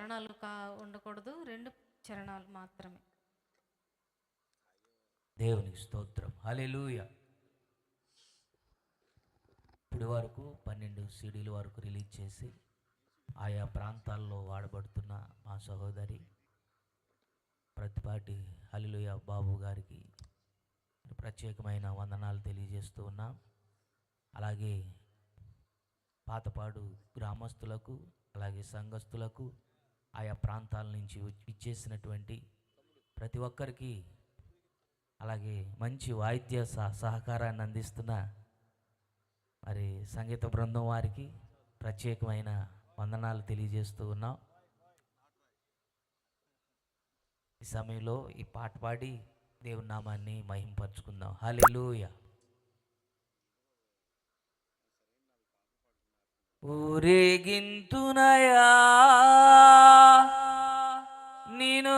చరణాలు ఉండకూడదు, 2 చరణాలు మాత్రమే. దేవునికి స్తోత్రం. హల్లెలూయా. ఇప్పటి వరకు 12 సీడీల వరకు రిలీజ్ చేసి ఆయా ప్రాంతాల్లో వాడబడుతున్న మా సహోదరి ప్రతిపాటి హల్లెలూయా బాబు గారికి ప్రత్యేకమైన వందనాలు తెలియజేస్తూ ఉన్నాం. అలాగే పాతపాడు గ్రామస్తులకు, అలాగే సంఘస్థులకు, ఆయా ప్రాంతాల నుంచి ఇచ్చేసినటువంటి ప్రతి ఒక్కరికి, అలాగే మంచి వాయిద్య సహకారాన్ని అందిస్తున్న మరి సంగీత బృందం వారికి ప్రత్యేకమైన వందనాలు తెలియజేస్తూ ఉన్నాం. ఈ సమయంలో ఈ పాట పాడి దేవుని నామాన్ని మహింపరచుకుందాం. హల్లెలూయా. ఊరేగింతునయా నేను